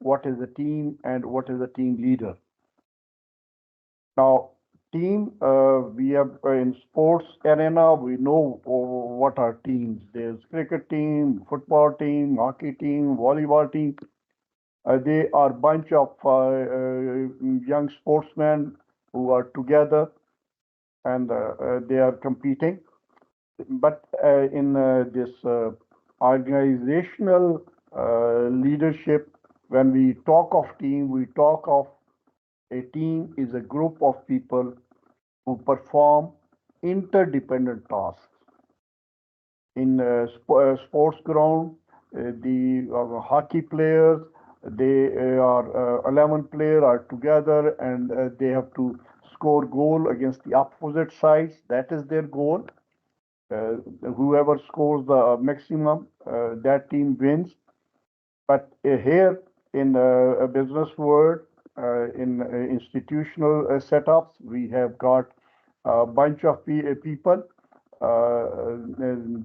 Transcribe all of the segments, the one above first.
what is a team and what is a team leader. Now, team, we have in sports arena, we know what are teams. There's cricket team, football team, hockey team, volleyball team. They are bunch of young sportsmen who are together and they are competing. But in this organizational leadership, when we talk of team, we talk of a team is a group of people who perform interdependent tasks. In sports ground, the hockey players, they are 11 players are together and they have to score goal against the opposite sides. That is their goal. Uh, Whoever scores the maximum, that team wins. But here in a business world, in institutional setups, we have got a bunch of people.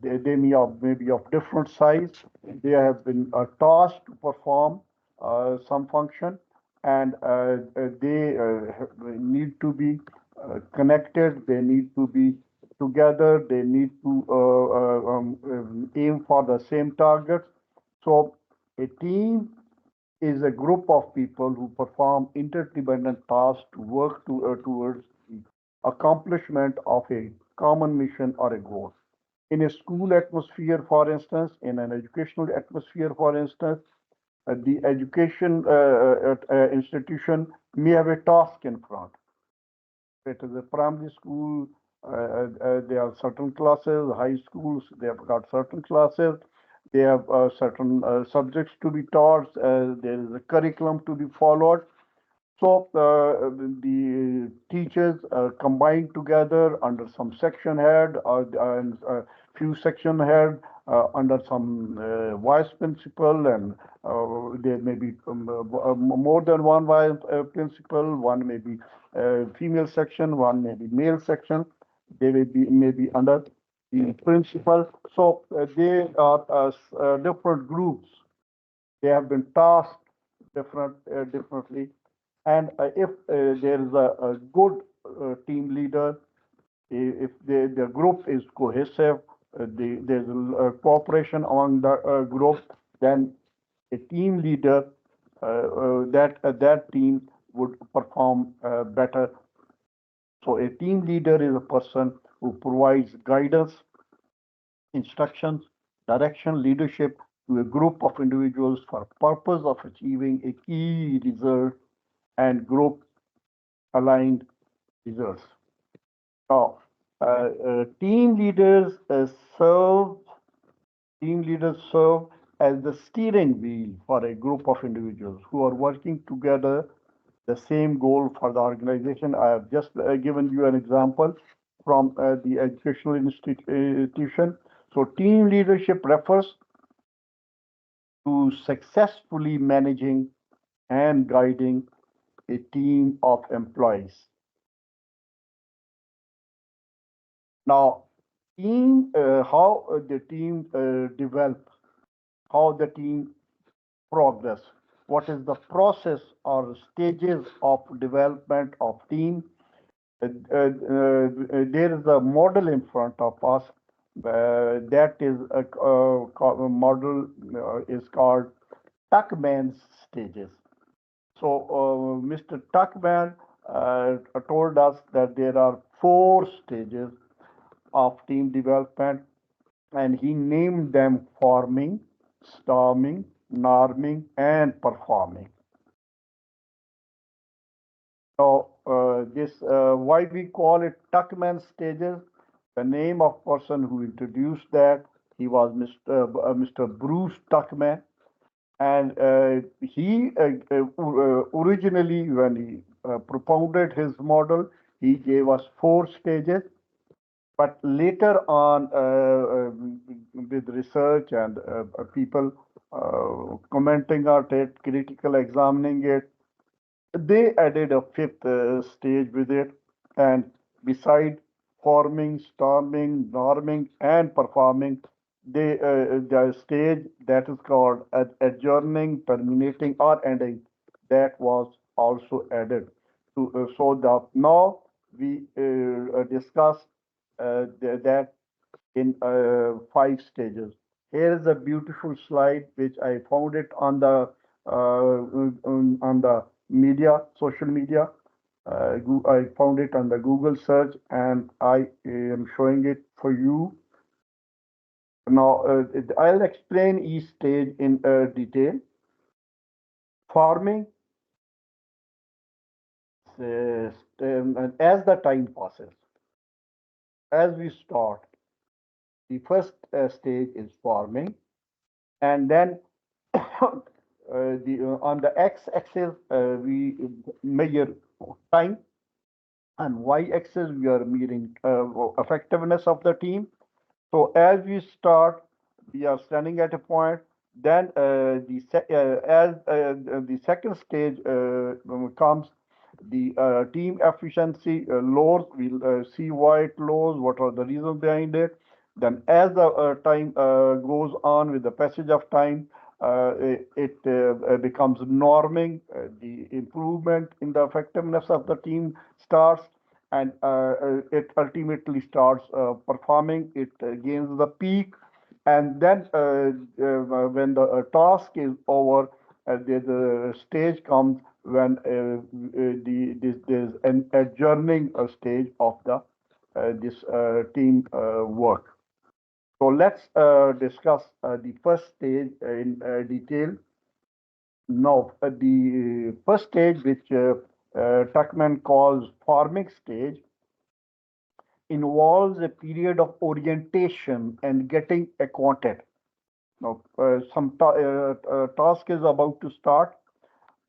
They maybe of different size. They have been tasked to perform some function, and they need to be connected. They need to be together. They need to aim for the same targets. So a team is a group of people who perform interdependent tasks to work towards the accomplishment of a common mission or a goal. In a school atmosphere, for instance, in an educational atmosphere, for instance, the education institution may have a task in front. It is a primary school, there are certain classes, high schools, they have got certain classes, they have certain subjects to be taught, there is a curriculum to be followed. So the teachers combined together under some section head or and few section head under some vice principal, and there may be more than one vice principal. One may be female section, one may be male section. They may be maybe under the principal. So they are different groups. They have been tasked differently, and if there is a good team leader, if the group is cohesive, there's a cooperation among the group, then a team leader, that team would perform better. So a team leader is a person who provides guidance, instructions, direction, leadership to a group of individuals for purpose of achieving a key result and group aligned results. Now, team leaders serve team leaders serve as the steering wheel for a group of individuals who are working together the same goal for the organization. I have just given you an example from the educational institution. So team leadership refers to successfully managing and guiding a team of employees. Now, how the team develop, how the team progress, what is the process or stages of development of team. There is a model in front of us. That is a model is called Tuckman's stages. So Mr. Tuckman told us that there are four stages of team development, and he named them forming, storming, norming, and performing. So this why we call it Tuckman stages. The name of person who introduced that, he was Mr. Bruce Tuckman, and he originally, when he propounded his model, he gave us four stages. But later on, with research and people commenting on it, critical examining it, they added a fifth stage with it. And beside forming, storming, norming, and performing, the stage that is called adjourning, terminating, or ending, that was also added to so the now we discuss that in five stages. Here is a beautiful slide which I found it on the media, social media. I found it on the Google search, and I am showing it for you. Now, I'll explain each stage in detail. Farming, and as the time passes, as we start, the first stage is farming, and then on the x-axis we measure time, and y-axis we are measuring effectiveness of the team. So as we start, we are standing at a point. Then as the second stage comes, the team efficiency lowers. We'll see why it lowers. What are the reasons behind it? Then, as the time goes on with the passage of time, it becomes norming. The improvement in the effectiveness of the team starts, and it ultimately starts performing. It gains the peak, and then when the task is over, the stage comes when there's an adjourning stage of the this team work. So let's discuss the first stage in detail. Now, the first stage, which Tuckman calls farming stage, involves a period of orientation and getting acquainted. Now, some task is about to start.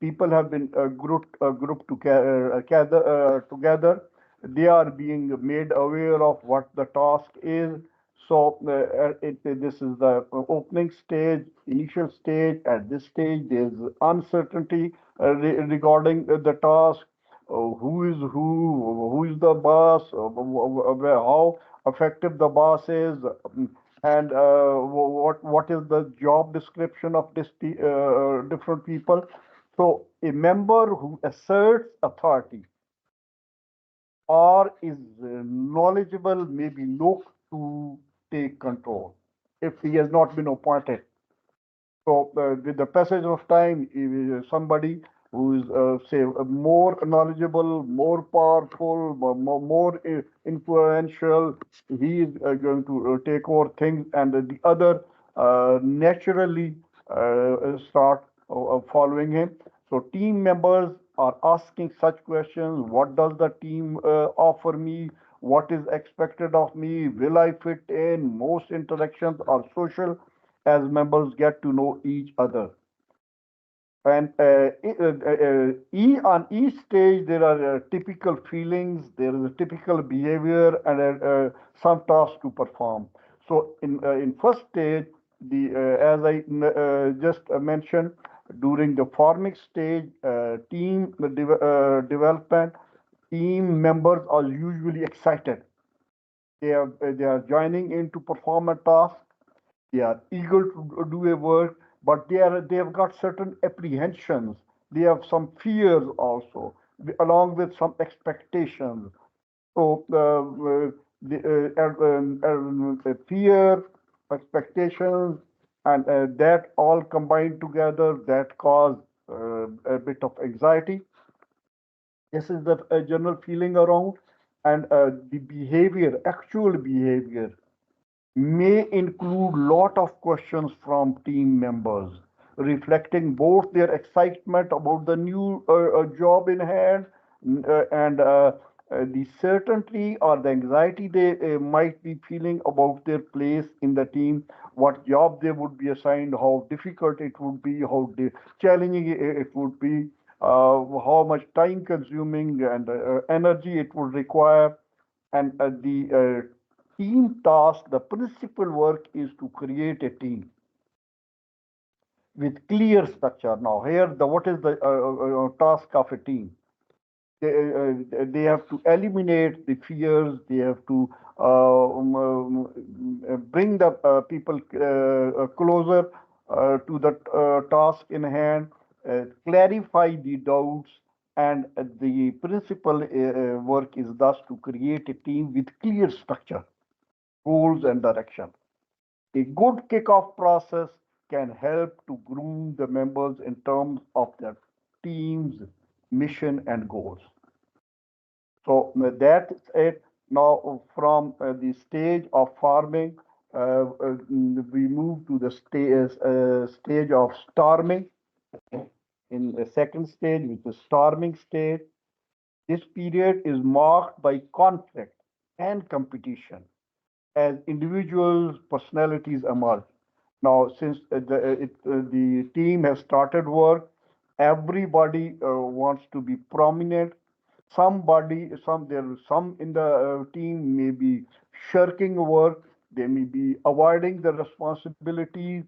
People have been grouped together. They are being made aware of what the task is. So this is the opening stage, initial stage. At this stage, there's uncertainty regarding the task. Who is the boss? How effective the boss is, and what is the job description of this different people. So a member who asserts authority or is knowledgeable may be looked to take control if he has not been appointed. So, with the passage of time, if somebody who is, say, more knowledgeable, more powerful, more influential, he is going to take over things, and the other naturally start following him. So, team members are asking such questions: What does the team offer me? What is expected of me? Will I fit in? Most interactions are social as members get to know each other. And on each stage, there are typical feelings, there is a typical behavior, and some tasks to perform. So, in first stage, the as I just mentioned, during the forming stage, team development, team members are usually excited. They are joining in to perform a task. They are eager to do a work, but they have got certain apprehensions. They have some fears also, along with some expectations. So the fear, expectations, and that all combined together that cause a bit of anxiety. This is the general feeling around, and the behavior, actual behavior may include lot of questions from team members, reflecting both their excitement about the new job in hand and the certainty or the anxiety they might be feeling about their place in the team, what job they would be assigned, how difficult it would be, how challenging it would be, how much time consuming and energy it would require, and the team task, the principal work is to create a team with clear structure. Now, here, what is the task of a team? They have to eliminate the fears. They have to bring the people closer to the task in hand, clarify the doubts, and the principal work is thus to create a team with clear structure, goals, and direction. A good kickoff process can help to groom the members in terms of their team's mission and goals. So that's it. Now, from the stage of farming, we move to the stage of storming. In the second stage, which is storming stage, this period is marked by conflict and competition as individuals' personalities emerge. Now, since the team has started work, everybody wants to be prominent. Some in the team may be shirking work. They may be avoiding the responsibilities.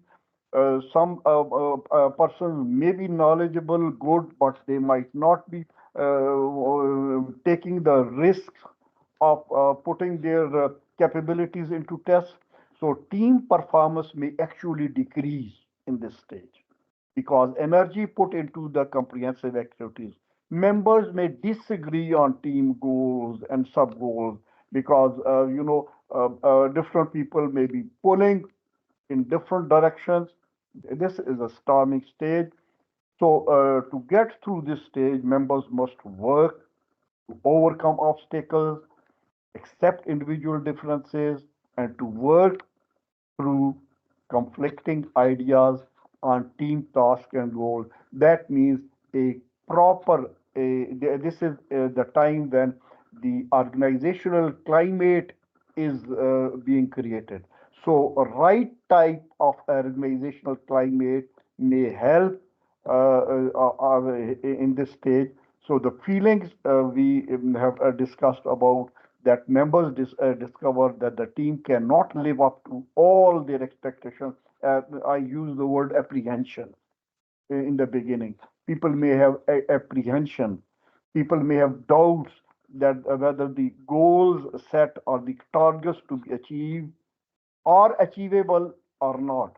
Some persons may be knowledgeable, good, but they might not be taking the risks of putting their capabilities into test. So team performance may actually decrease in this stage because energy put into the comprehensive activities. Members may disagree on team goals and sub goals because different people may be pulling in different directions. This is a storming stage. So to get through this stage, members must work to overcome obstacles, accept individual differences, and to work through conflicting ideas on team task and goal. That means a proper, this is the time when the organizational climate is being created. So, a right type of organizational climate may help in this stage. So, the feelings we have discussed about that members discover that the team cannot live up to all their expectations. I use the word apprehension in the beginning. People may have apprehension. People may have doubts that whether the goals set or the targets to be achieved are achievable or not.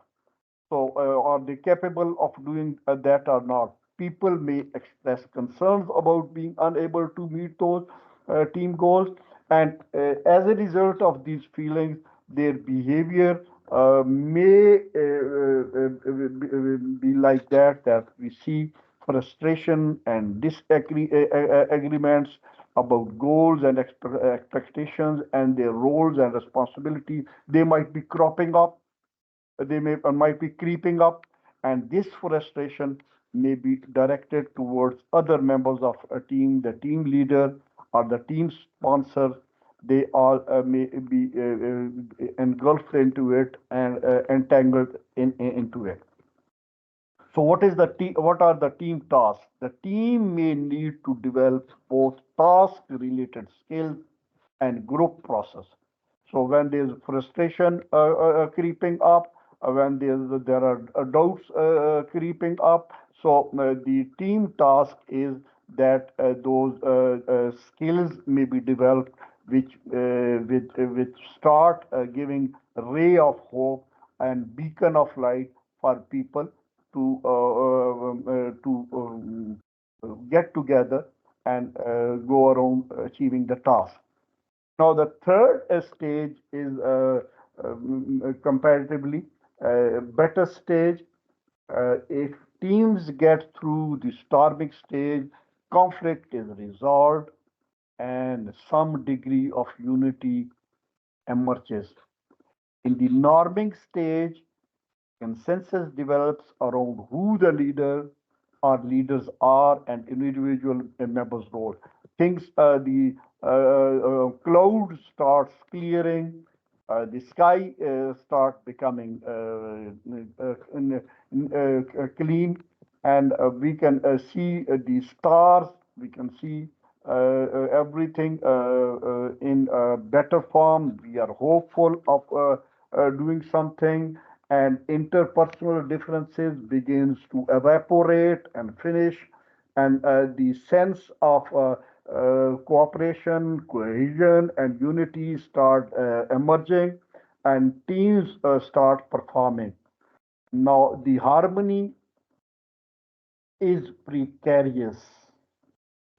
So, are they capable of doing that or not? People may express concerns about being unable to meet those team goals, and as a result of these feelings, their behavior may be like that. That we see frustration and disagreements about goals and expectations and their roles and responsibilities. They might be cropping up, they might be creeping up, and this frustration may be directed towards other members of a team, the team leader or the team sponsor. They all may be engulfed into it and entangled into it. So what are the team tasks? The team may need to develop both task related skills and group process. So when there's frustration creeping up, when there are doubts creeping up, so the team task is that those skills may be developed, which start giving ray of hope and beacon of light for people to get together and go around achieving the task. Now, the third stage is comparatively better stage. If teams get through the storming stage, conflict is resolved and some degree of unity emerges. In the norming stage, consensus develops around who the leader or leaders are and individual members' role. Things, the cloud starts clearing, the sky start becoming clean, and we can see the stars. We can see everything in better form. We are hopeful of doing something, and interpersonal differences begins to evaporate and finish, and the sense of cooperation, cohesion, and unity start emerging, and teams start performing. Now, the harmony is precarious,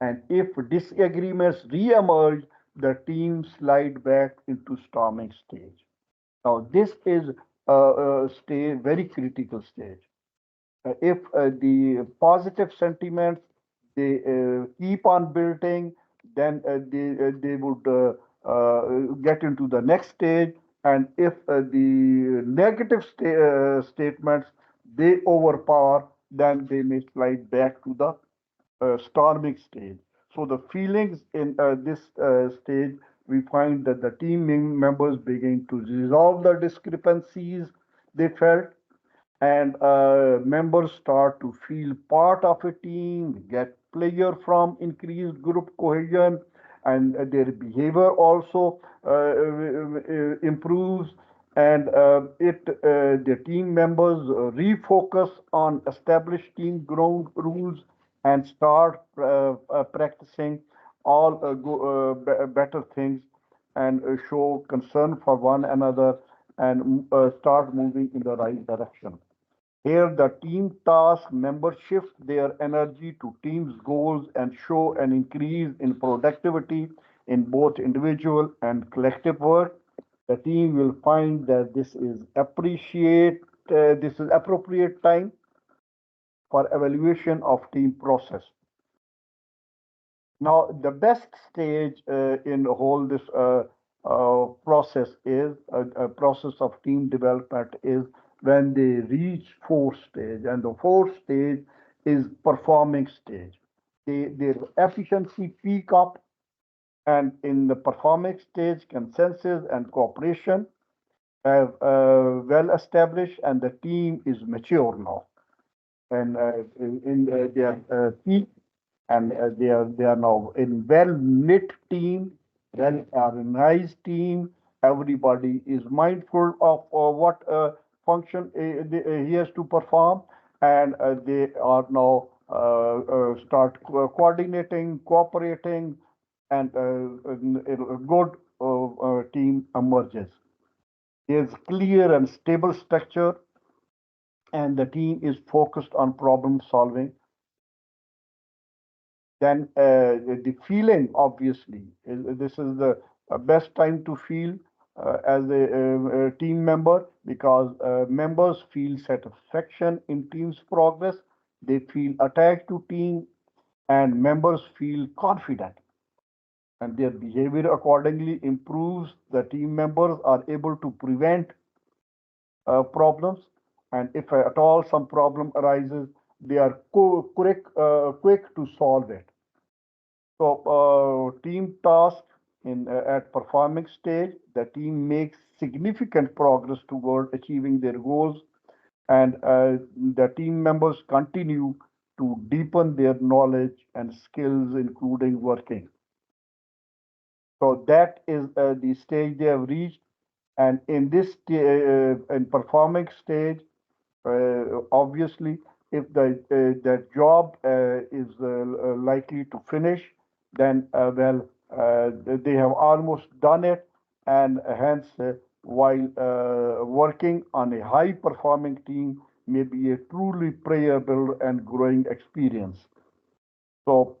and if disagreements re-emerge, the team slide back into storming stage. Now, this is a stage, very critical stage. If the positive sentiments they keep on building, then they would get into the next stage. And if the negative statements they overpower, then they may slide back to the storming stage. So the feelings in this stage, we find that the team members begin to resolve the discrepancies they felt, and members start to feel part of a team, get pleasure from increased group cohesion, and their behavior also improves. And the team members refocus on established team ground rules and start practicing all better things, and show concern for one another, and start moving in the right direction. Here, the team task members shift their energy to team's goals and show an increase in productivity in both individual and collective work. The team will find that this is appropriate time for evaluation of team process. Now, the best stage in the whole this process is a process of team development is when they reach fourth stage, and the fourth stage is performing stage. Their efficiency peak up, and in the performing stage, consensus and cooperation have well established, and the team is mature now, and in their peak, and they are now in well knit team, well organized team. Everybody is mindful of what function he has to perform, and they are now start coordinating, cooperating, and a good team emerges. There's clear and stable structure, and the team is focused on problem solving. Then the feeling, obviously, this is the best time to feel as a team member, because members feel satisfaction in team's progress, they feel attached to team, and members feel confident, and their behavior accordingly improves. The team members are able to prevent problems, and if at all some problem arises, they are quick to solve it. So, team task at performing stage, the team makes significant progress toward achieving their goals, and the team members continue to deepen their knowledge and skills, including working. So that is the stage they have reached, and in this in performing stage, obviously, if the job is likely to finish, then they have almost done it, and hence, while working on a high performing team may be a truly playable and growing experience. So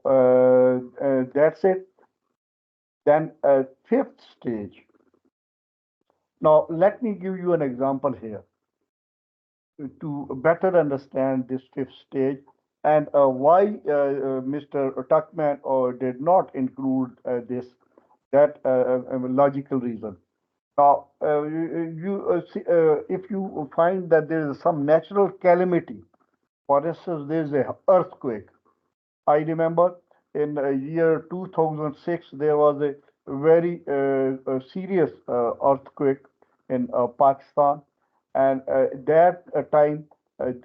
that's it. Then fifth stage. Now let me give you an example here to better understand this fifth stage, and why Mr. Tuckman did not include this, that logical reason. Now, if you find that there is some natural calamity, for instance, there is a earthquake. I remember in year 2006 there was a very serious earthquake in Pakistan, and that time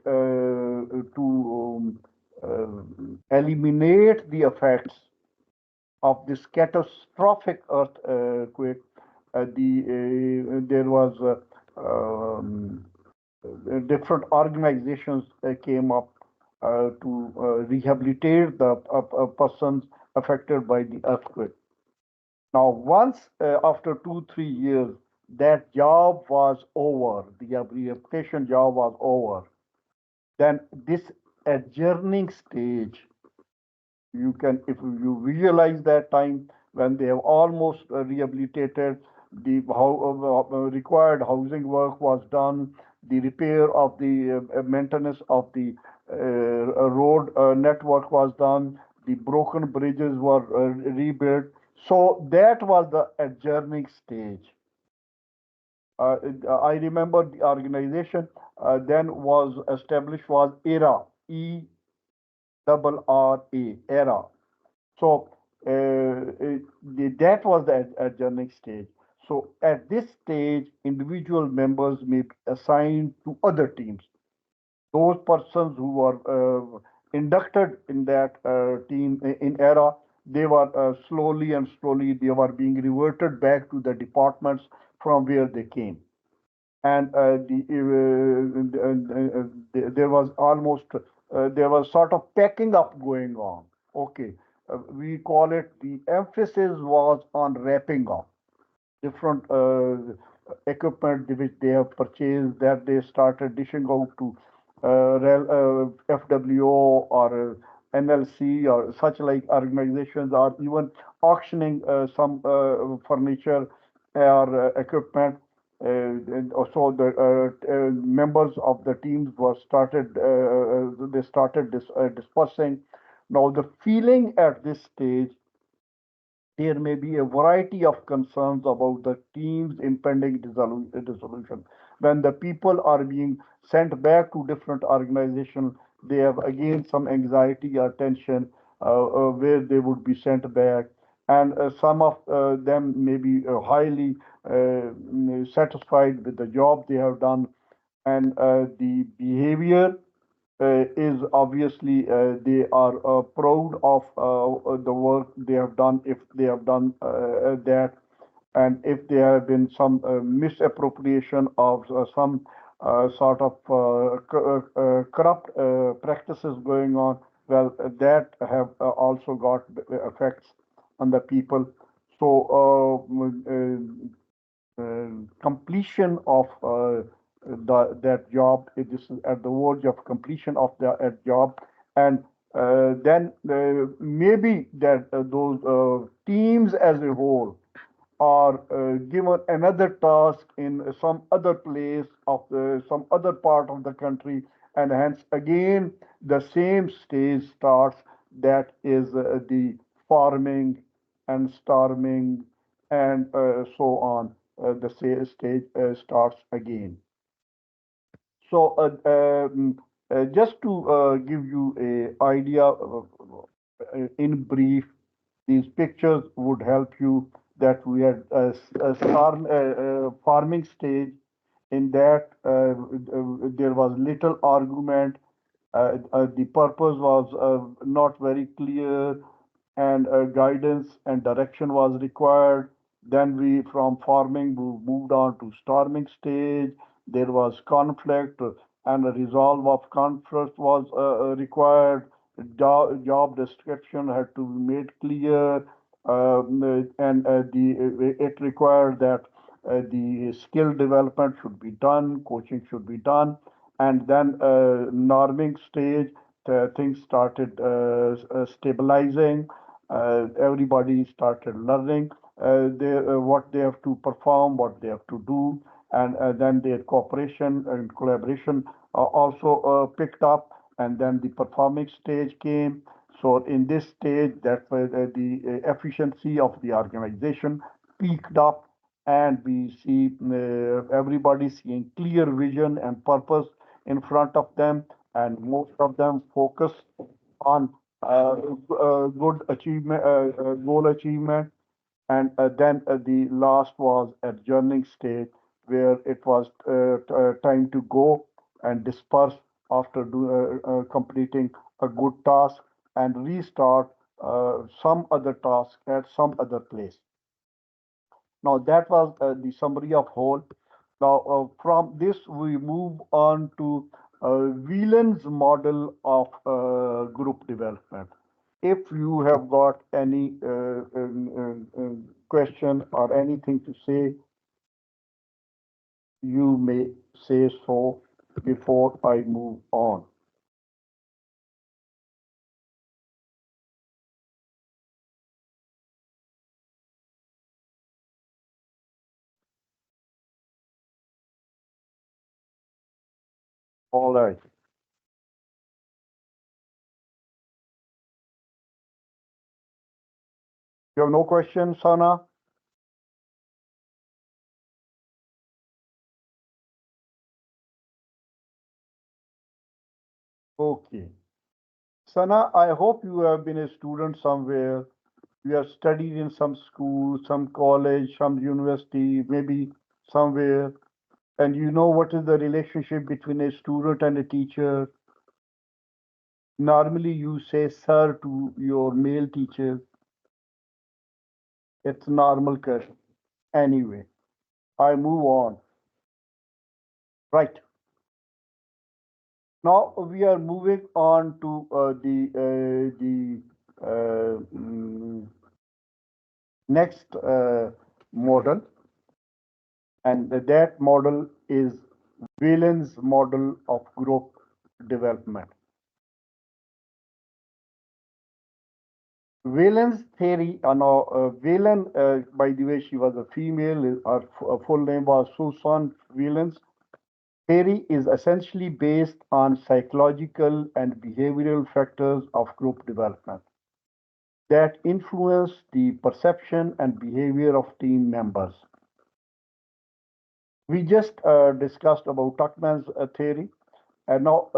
to eliminate the effects of this catastrophic earthquake, there was different organizations came up to rehabilitate the persons, affected by the earthquake. Now, once after 2, 3 years, that job was over, the rehabilitation job was over, then this adjourning stage, you can, if you visualize that time when they have almost rehabilitated, the required housing work was done, the repair of the maintenance of the road network was done, the broken bridges were rebuilt. So that was the adjourning stage. uh, I remember the organization then was established was ERA, ERRA. So that was the adjourning stage. So at this stage, individual members may be assigned to other teams. Those persons who were inducted in that team in ERA, they were slowly and slowly they were being reverted back to the departments from where they came. And there was almost there was sort of packing up going on. Okay, we call it, the emphasis was on wrapping up different equipment which they have purchased, that they started dishing out to FWO or NLC or such like organizations, or even auctioning some furniture or equipment. And also the members of the teams were started, they started dispersing. Now the feeling at this stage, there may be a variety of concerns about the team's impending dissolution. When the people are being sent back to different organizations, they have again some anxiety or tension where they would be sent back. And some of them may be highly satisfied with the job they have done. And the behavior is obviously they are proud of the work they have done, if they have done that, and if there have been some misappropriation of some sort of corrupt practices going on, well, that have also got effects on the people. So completion of that job. It is at the verge of completion of the job, and then maybe that those teams as a whole are given another task in some other place of some other part of the country, and hence again the same stage starts. That is the farming and storming and so on. The stage starts again. So just to give you a idea in brief, these pictures would help you that we had farming stage. In that, there was little argument. The purpose was not very clear, and guidance and direction was required. Then we, from farming, we moved on to storming stage. There was conflict, and a resolve of conflict was required. Job description had to be made clear, and it required that the skill development should be done, coaching should be done, and then norming stage, things started stabilizing. Everybody started learning what they have to perform, what they have to do, and then their cooperation and collaboration also picked up, and then the performing stage came. So in this stage, that the efficiency of the organization peaked up, and we see everybody seeing clear vision and purpose in front of them, and most of them focus on good achievement, goal achievement. And then the last was adjourning stage, where it was time to go and disperse after completing a good task, and restart some other task at some other place. Now that was the summary of whole. Now from this we move on to Whelan's model of group development. If you have got any question or anything to say, you may say so before I move on. All right. You have no questions, Sana? Okay. Sana, I hope you have been a student somewhere. You have studied in some school, some college, some university, maybe somewhere, and you know what is the relationship between a student and a teacher. Normally, you say sir to your male teacher. It's normal question. Anyway, I move on. Right. Now we are moving on to the next model, and that model is Whelan's model of group development. Whelan's theory, no, Whelan, by the way, she was a female. Her full name was Susan Whelan's theory is essentially based on psychological and behavioral factors of group development that influence the perception and behavior of team members. We just discussed about Tuckman's theory, and now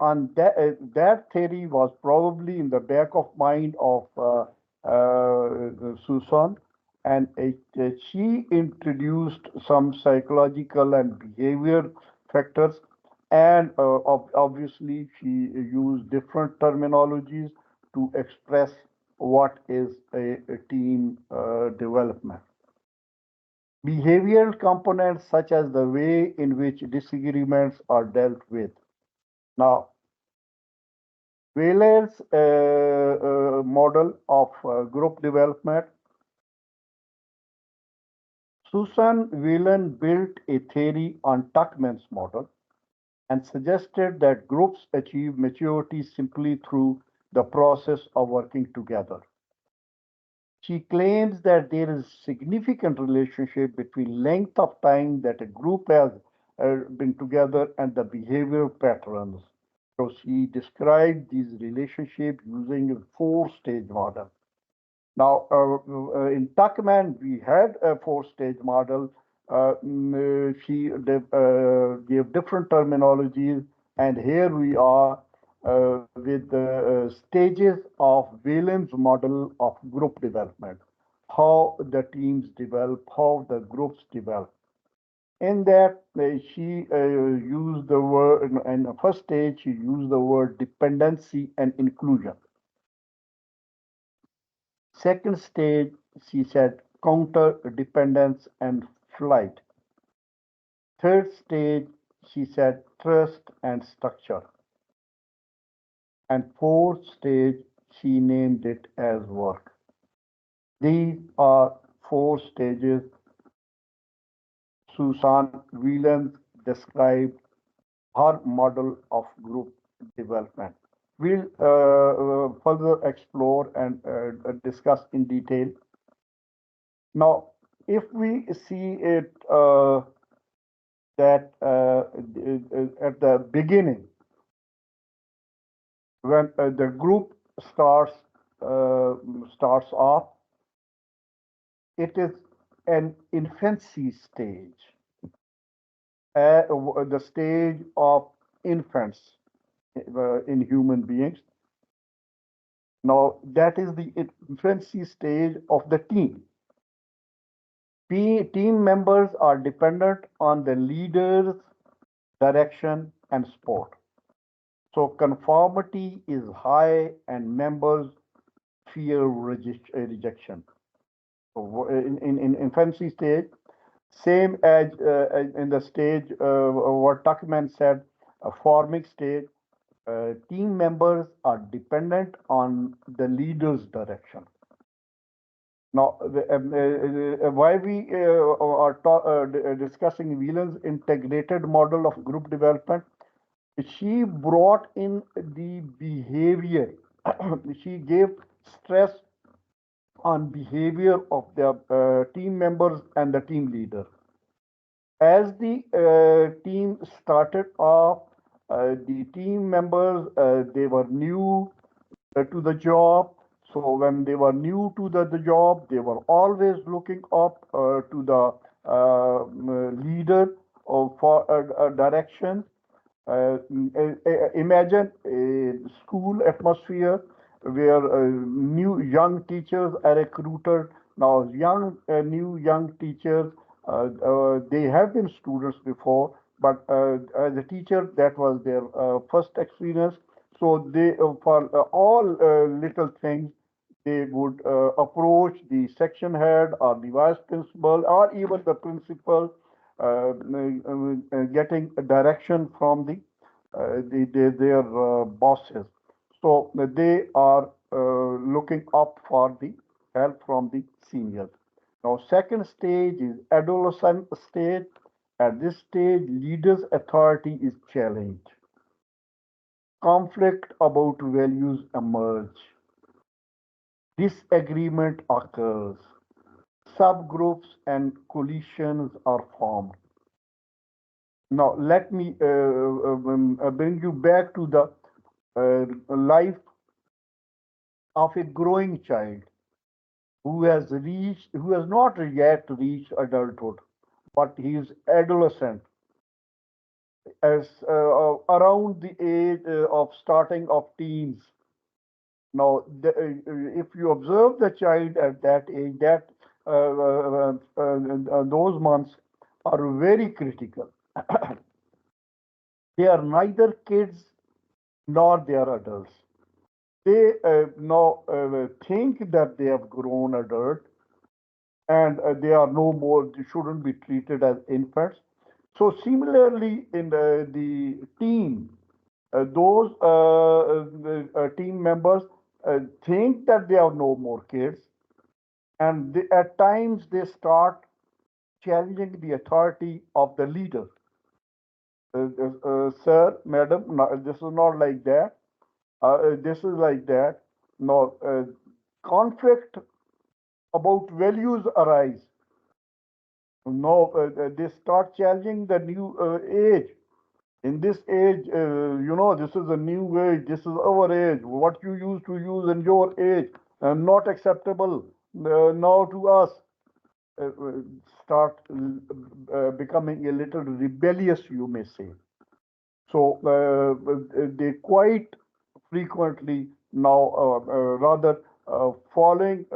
on that theory was probably in the back of mind of Susan, and she introduced some psychological and behavior factors, and obviously she used different terminologies to express what is a team development. Behavioral components such as the way in which disagreements are dealt with. Now, Wheeler's model of group development, Susan Whelan built a theory on Tuckman's model and suggested that groups achieve maturity simply through the process of working together. She claims that there is significant relationship between length of time that a group has been together and the behavior patterns. So she described these relationships using a four-stage model. Now, in Tuckman, we had a four-stage model. She gave different terminologies, and here we are with the stages of Whelan's model of group development, how the teams develop, how the groups develop. In that, she used the word, in the first stage, she used the word dependency and inclusion. Second stage, she said counter dependence and flight. Third stage, she said trust and structure. And fourth stage, she named it as work. These are four stages Susan Whelan described her model of group development. We'll further explore and discuss in detail. Now, if we see it that at the beginning, when the group starts starts off, it is an infancy stage, the stage of infants in human beings. Now, that is the infancy stage of the team. Team members are dependent on the leader's direction and support. So conformity is high and members fear rejection. So in infancy stage, same as in the stage what Tuckman said, a forming stage. Team members are dependent on the leader's direction. Now, why we are discussing Whelan's integrated model of group development, she brought in the behavior. She gave stress on behavior of the team members and the team leader. As the team started off, the team members, they were new to the job. So when they were new to the job, they were always looking up to the leader for a direction. Imagine a school atmosphere where new young teachers are recruited. Now, new young teachers, they have been students before, but as a teacher, that was their first experience. So they, for all little things, they would approach the section head or the vice principal or even the principal, getting a direction from their bosses. So they are looking up for the help from the seniors. Now, second stage is adolescent stage. At this stage, leaders' authority is challenged. Conflict about values emerge. Disagreement occurs. Subgroups and coalitions are formed. Now, let me bring you back to the life of a growing child who has not yet reached adulthood, but he is adolescent, as around the age of starting of teens. Now, if you observe the child at that age, that those months are very critical. They are neither kids nor they are adults. They now think that they have grown adult and they are no more, they shouldn't be treated as infants. So similarly, in the team, those team members think that they are no more kids, and at times they start challenging the authority of the leader. Sir, madam, no, this is not like that. This is like that. No, conflict about values arise. No, they start challenging the new age. In this age, this is a new age. This is our age. What you used to use in your age, not acceptable now to us. Start becoming a little rebellious, you may say. So they quite frequently now rather falling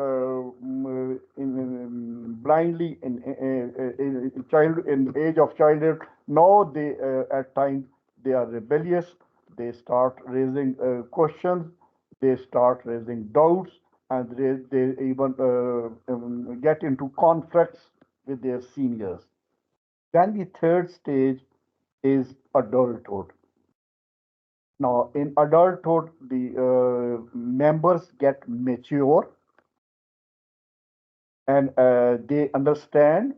blindly in child in age of childhood. Now they at times they are rebellious. They start raising questions. They start raising doubts, and they even get into conflicts with their seniors. Then the third stage is adulthood. Now, in adulthood, the members get mature and they understand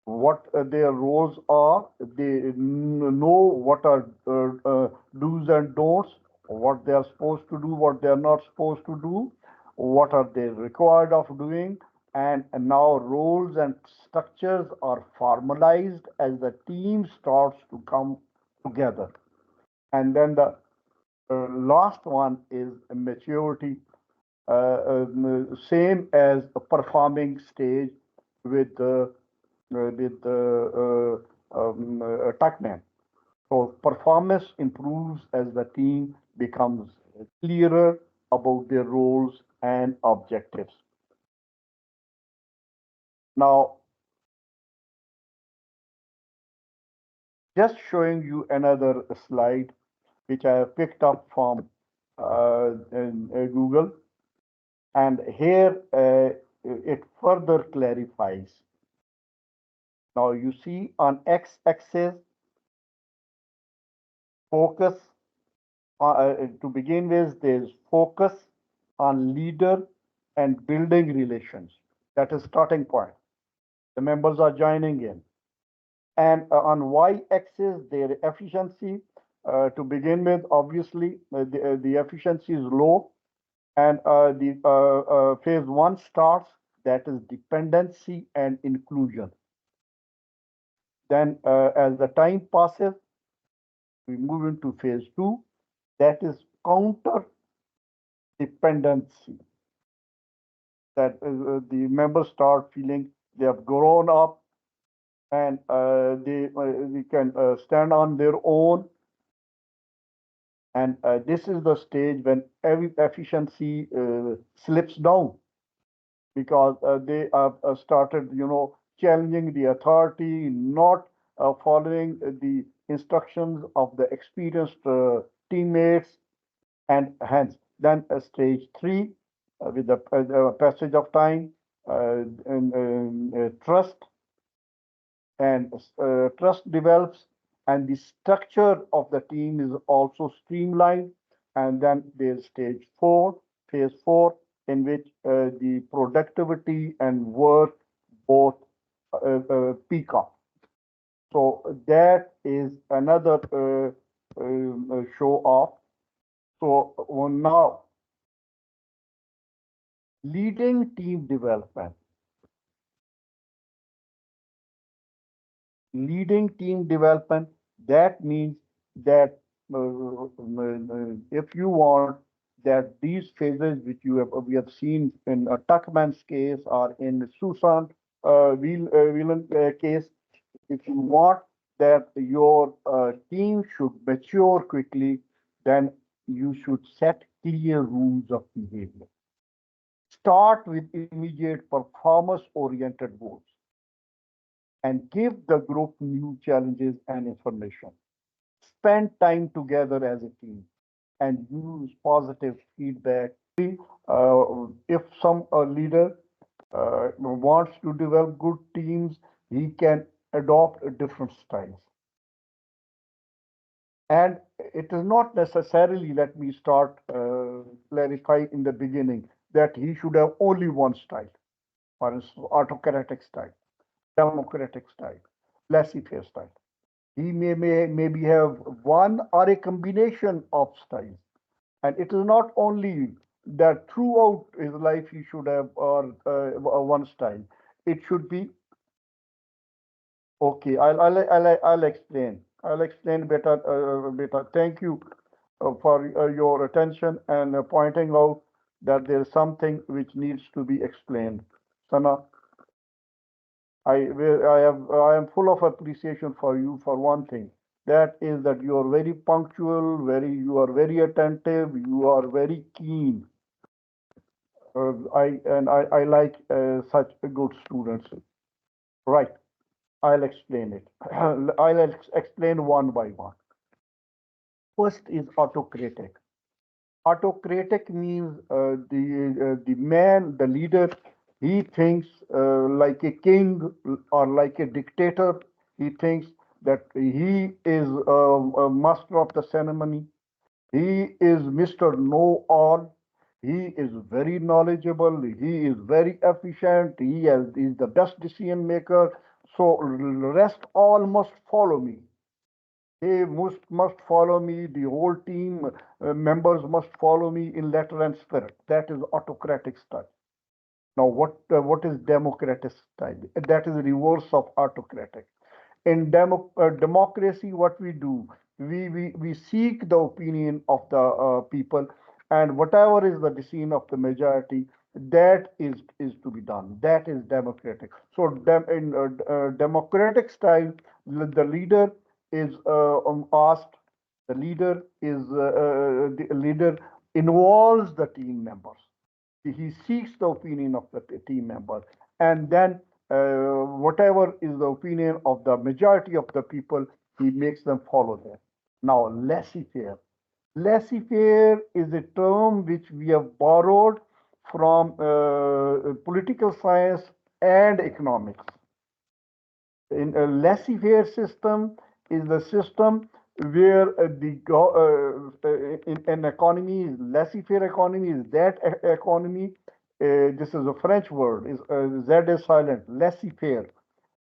what their roles are. They know what are do's and don'ts, what they are supposed to do, what they are not supposed to do, what are they required of doing. And now roles and structures are formalized as the team starts to come together. And then the last one is maturity, same as a performing stage with Tuckman. So performance improves as the team becomes clearer about their roles and objectives. Now, just showing you another slide which I have picked up from Google, and here it further clarifies. Now you see on x-axis focus, To begin with, there's focus on leader and building relations. That is starting point. The members are joining in. And on y-axis, their efficiency. To begin with, obviously, the efficiency is low, and the phase one starts. That is dependency and inclusion. Then, as the time passes, we move into phase two. That is counter dependency. That the members start feeling they have grown up, and they can stand on their own. And this is the stage when every efficiency slips down, because they have started, challenging the authority, not following the instructions of the experienced teammates, and hence then stage three, with the passage of time, and trust, and trust develops, and the structure of the team is also streamlined. And then there's stage four, phase four, in which the productivity and work both peak up. So that is another show off. So now, leading team development. Leading team development, that means that if you want that these phases which we have seen in Tuckman's case, or in Susan Whelan case, if you want that your team should mature quickly, then you should set clear rules of behavior. Start with immediate performance oriented goals and give the group new challenges and information. Spend time together as a team and use positive feedback. If some leader wants to develop good teams, he can adopt different styles. And it is not necessarily, let me start clarify in the beginning, that he should have only one style, for instance, autocratic style, democratic style, laissez-faire style. He may maybe have one or a combination of styles. And it is not only that throughout his life he should have or one style. It should be okay. I'll explain. I'll explain better. Better. Thank you for your attention and pointing out that there is something which needs to be explained. Sana, I am full of appreciation for you for one thing. That is that you are very punctual, you are very attentive, you are very keen. I like such good students. Right. I'll explain it. I'll explain one by one. First is autocratic. Autocratic means the man, the leader, he thinks like a king or like a dictator. He thinks that he is a master of the ceremony. He is Mr. Know All. He is very knowledgeable. He is very efficient. Is the best decision maker. So rest all must follow me. They must follow me. The whole team members must follow me in letter and spirit. That is autocratic style. Now, what is democratic style? That is the reverse of autocratic. In democracy, what we do, we seek the opinion of the people, and whatever is the decision of the majority, that is to be done. That is democratic. So in democratic style, the leader is asked. The leader involves the team members. He seeks the opinion of the team member, and then whatever is the opinion of the majority of the people, he makes them follow that. Now, laissez-faire. Laissez-faire is a term which we have borrowed from political science and economics. In a laissez-faire system is the system where in an economy, laissez-faire economy is that economy. This is a French word. Is Z is silent. Laissez-faire.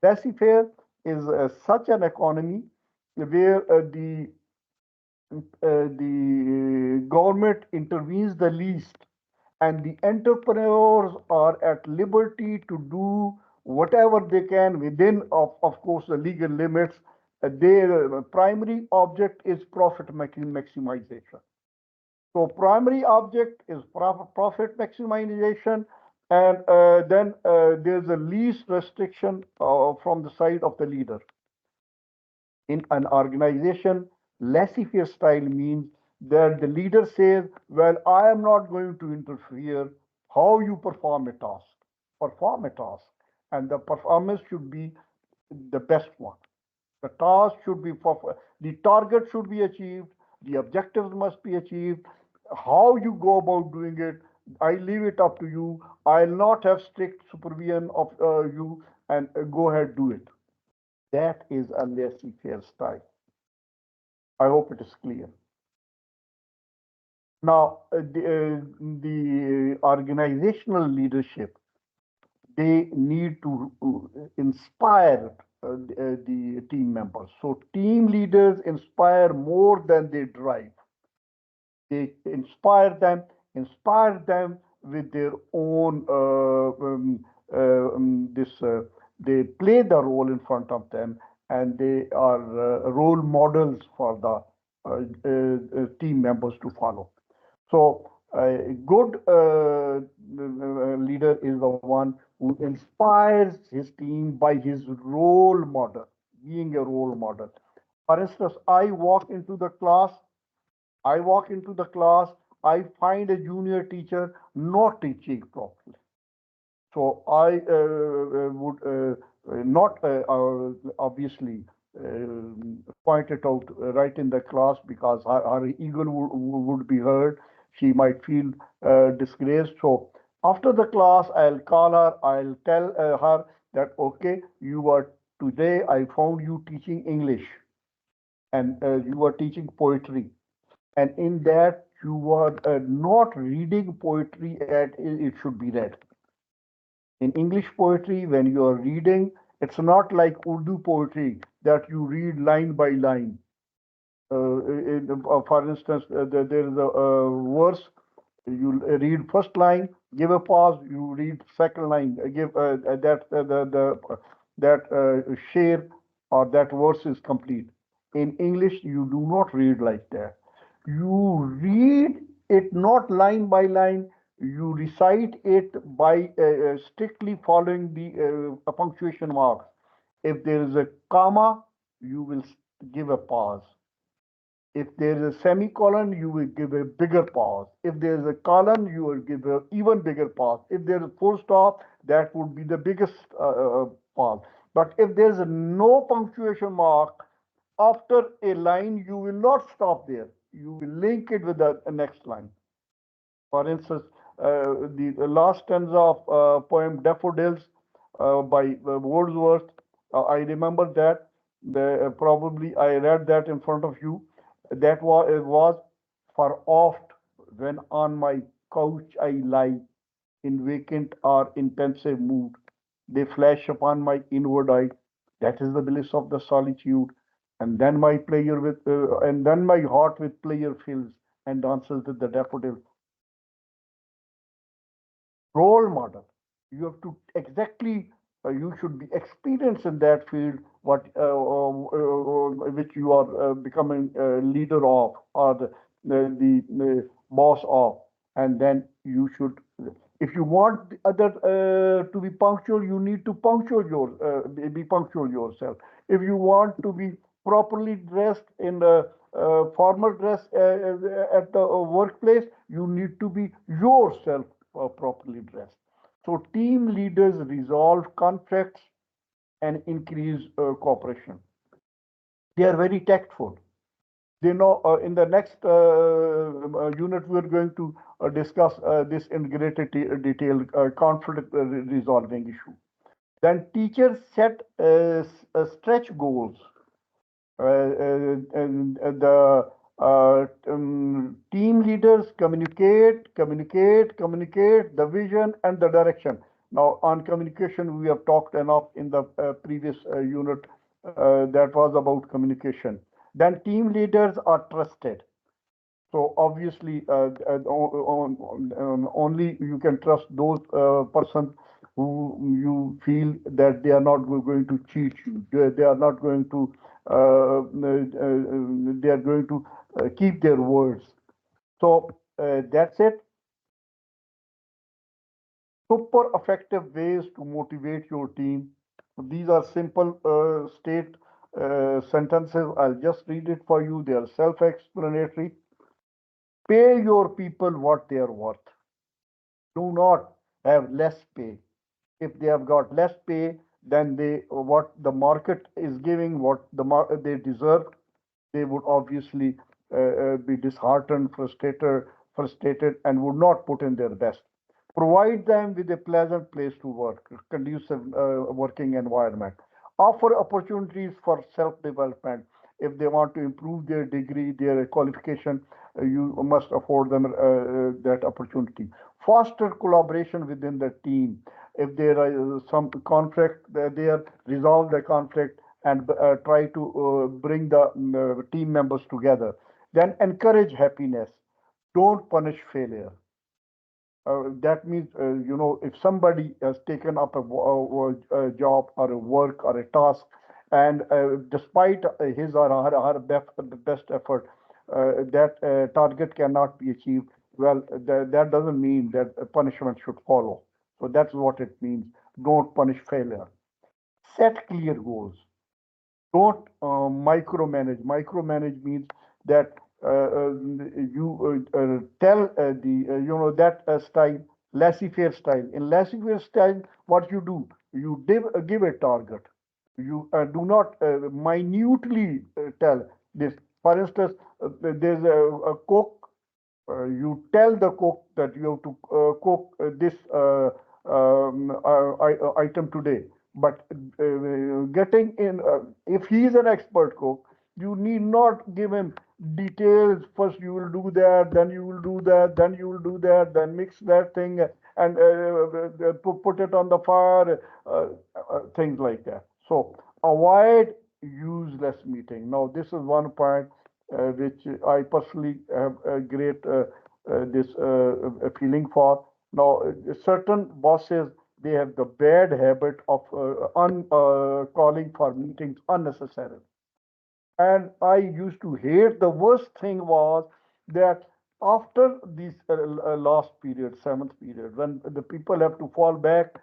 Laissez-faire is such an economy where the government intervenes the least, and the entrepreneurs are at liberty to do whatever they can within, of course, the legal limits. Their primary object is profit maximization. So primary object is profit maximization, and then there's a least restriction from the side of the leader. In an organization, laissez-faire style means that the leader says, well, I am not going to interfere how you perform a task. Perform a task. And the performance should be the best one. The task should be, the target should be achieved, the objectives must be achieved. How you go about doing it, I leave it up to you. I'll not have strict supervision of you, and go ahead, do it. That is a laissez-faire style. I hope it is clear. Now, the organizational leadership, they need to inspire the team members. So team leaders inspire more than they drive. They inspire them with their own this. They play the role in front of them, and they are role models for the team members to follow. So a good leader is the one who inspires his team by his role model, being a role model. For instance, I walk into the class, I find a junior teacher not teaching properly. So I would not obviously point it out right in the class, because her ego would be hurt. She might feel disgraced. So after the class, I'll call her. I'll tell her that, okay, you are today, I found you teaching English, and you are teaching poetry, and in that you are not reading poetry as it should be read. In English poetry, when you are reading, it's not like Urdu poetry that you read line by line. For instance, there is a verse. You read first line, give a pause. You read second line, give that share or that verse is complete. In English, you do not read like that. You read it not line by line. You recite it by strictly following the punctuation marks. If there is a comma, you will give a pause. If there is a semicolon, you will give a bigger pause. If there is a colon, you will give an even bigger pause. If there is full stop, that would be the biggest pause. But if there is no punctuation mark after a line, you will not stop there. You will link it with the next line. For instance, the last stanza of poem Daffodils by Wordsworth, I remember that. Probably I read that in front of you. That was for oft when on my couch I lie in vacant or intensive mood, they flash upon my inward eye. That is the bliss of the solitude. And then my heart with pleasure fills and dances with the daffodil. Role model. You have to exactly, you should be experienced in that field, which you are becoming leader of, or the boss of. And then you should, if you want the other to be punctual, you need to be punctual yourself. If you want to be properly dressed in the formal dress at the workplace, you need to be yourself properly dressed. So team leaders resolve conflicts and increase cooperation. They are very tactful. They know in the next unit we're going to discuss this in greater detail, conflict resolving issue. Then teachers set stretch goals. And the team leaders communicate the vision and the direction. Now, on communication, we have talked enough in the previous unit that was about communication. Then team leaders are trusted. So obviously, only you can trust those persons who you feel that they are not going to cheat you. They are not going to. They are going to keep their words. So that's it. Super effective ways to motivate your team. These are simple state sentences. I'll just read it for you. They are self-explanatory. Pay your people what they are worth. Do not have less pay. If they have got less pay than they what the market is giving, what they deserve, they would obviously be disheartened, frustrated, and would not put in their best. Provide them with a pleasant place to work, conducive working environment. Offer opportunities for self-development. If they want to improve their degree, their qualification, you must afford them that opportunity. Foster collaboration within the team. If there is some conflict there, resolve the conflict and try to bring the team members together. Then encourage happiness. Don't punish failure. That means, if somebody has taken up a job or a work or a task, and despite his or her best effort, that target cannot be achieved, well, that doesn't mean that a punishment should follow. So that's what it means. Don't punish failure. Set clear goals. Don't micromanage. Micromanage means that you tell that style, laissez-faire style. In laissez-faire style, what you do, you give a target. You do not minutely tell this. For instance, there's a cook. You tell the cook that you have to cook this item today. But getting in, if he is an expert cook, you need not give him details. First, you will do that, then you will do that, then you will do that, then mix that thing and put it on the fire, things like that. So, avoid useless meeting. Now, this is one point which I personally have a great this feeling for. Now, certain bosses, they have the bad habit of calling for meetings unnecessarily. And I used to hate. The worst thing was that after this last period, seventh period, when the people have to fall back